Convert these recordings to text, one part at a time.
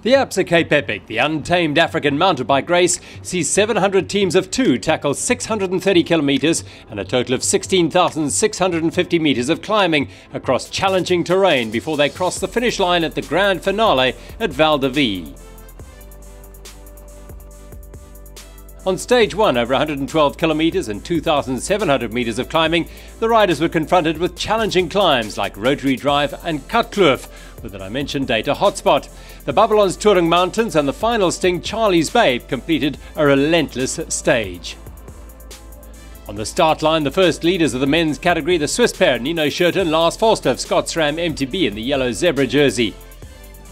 The Absa Cape Epic, the untamed African mountain bike race, sees 700 teams of 2 tackle 630 kilometres and a total of 16,650 metres of climbing across challenging terrain before they cross the finish line at the grand finale at Val de Vie. On stage 1, over 112 kilometres and 2,700 metres of climbing, the riders were confronted with challenging climbs like Rotary Drive and Cutkloof, with the dimension data hotspot. The Babylon's-Turang Mountains and the final sting, Charlie's Babe, completed a relentless stage. On the start line, the first leaders of the men's category, the Swiss pair Nino Schurter and Lars Forster of Scott-SRAM MTB in the yellow zebra jersey.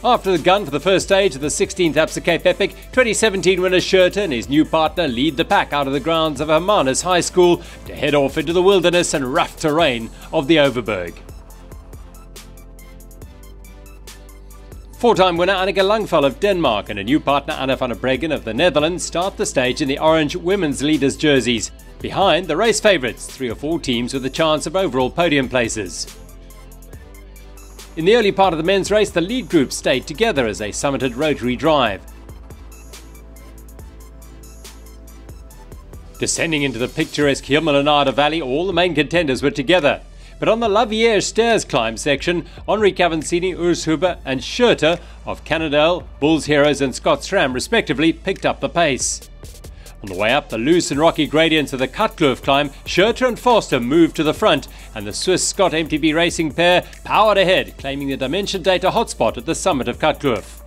After the gun for the first stage of the 16th Absa Cape Epic, 2017 winner Schurter and his new partner lead the pack out of the grounds of Hermanus High School to head off into the wilderness and rough terrain of the Overberg. Four-time winner Annika Langvad of Denmark and a new partner Anna van der Breggen of the Netherlands start the stage in the orange women's leaders jerseys. Behind, the race favourites, 3 or 4 teams with a chance of overall podium places. In the early part of the men's race, the lead group stayed together as they summited Rotary Drive. Descending into the picturesque Hemelanaarde Valley, all the main contenders were together. But on the Lavier Stairs climb section, Henrique, Avancini, Huber and Schurter of Cannondale, Bulls Heroes and Scott-SRAM respectively picked up the pace. On the way up the loose and rocky gradients of the Cutkloof climb, Schurter and Forster moved to the front, and the Swiss Scott MTB-Racing pair powered ahead, claiming the dimension data hotspot at the summit of Cutkloof.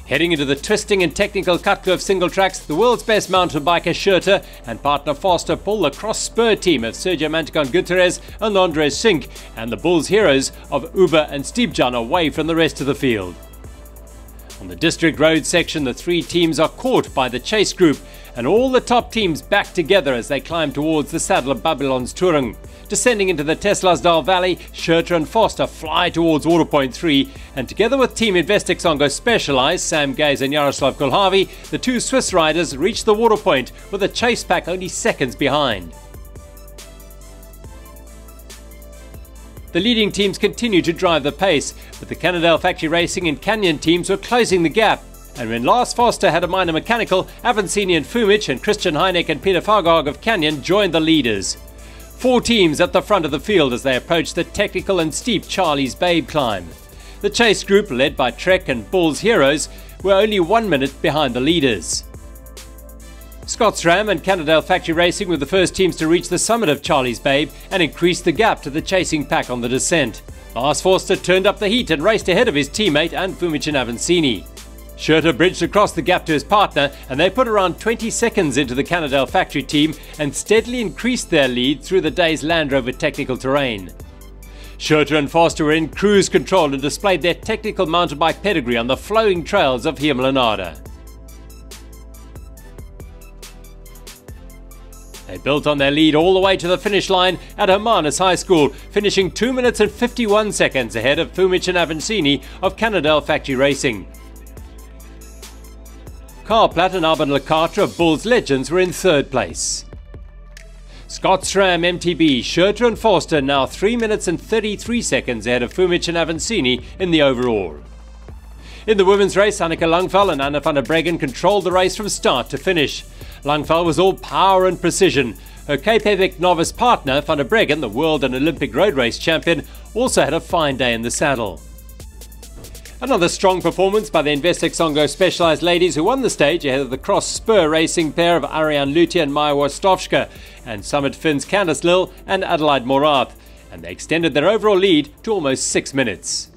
Heading into the twisting and technical Cutkloof single tracks, the world's best mountain biker Schurter and partner Forster pull the Kross-Spur team of Sergio Manticon Guterres and Andres Sink and the Bulls Heroes of Uber and Stiepjan away from the rest of the field. On the district road section, the 3 teams are caught by the chase group, and all the top teams back together as they climb towards the saddle of Babylon's-Turang. Descending into the Teslasdal Valley, Schurter and Forster fly towards Waterpoint 3, and together with Team Investec-songo-Specialized, Sam Gaze and Jaroslav Kulhavi, the 2 Swiss riders reach the waterpoint with a chase pack only seconds behind. The leading teams continue to drive the pace, but the Cannondale Factory Racing and Canyon teams were closing the gap. And when Lars Forster had a minor mechanical, Avancini and Fumic and Christian Henrique and Peter Fargog of Canyon joined the leaders. 4 teams at the front of the field as they approached the technical and steep Charlie's Babe climb. The chase group, led by Trek and Bulls Heroes, were only 1 minute behind the leaders. Scott-SRAM and Cannondale Factory Racing were the first teams to reach the summit of Charlie's Babe and increased the gap to the chasing pack on the descent. Lars Forster turned up the heat and raced ahead of his teammate and Fumic and Avancini. Schurter bridged across the gap to his partner, and they put around 20 seconds into the Cannondale Factory team and steadily increased their lead through the day's Land Rover technical terrain. Schurter and Forster were in cruise control and displayed their technical mountain bike pedigree on the flowing trails of Hemelanaarde. They built on their lead all the way to the finish line at Hermanus High School, finishing 2 minutes and 51 seconds ahead of Fumic and Avancini of Cannondale Factory Racing. Karl Platt and Alban Lakata of Bulls Legends were in 3rd place. Scott-SRAM MTB, Schurter and Forster now 3 minutes and 33 seconds ahead of Fumic and Avancini in the overall. In the women's race, Annika Langvad and Anna van der Breggen controlled the race from start to finish. Langvad was all power and precision. Her Cape Epic novice partner, van der Breggen, the world and Olympic road race champion, also had a fine day in the saddle. Another strong performance by the Investec-songo-Specialized ladies, who won the stage ahead of the Kross-Spur racing pair of Ariane Lüthi and Maja Wloszczowska and Summit Finn's Candice Lill and Adelaide Morath, and they extended their overall lead to almost 6 minutes.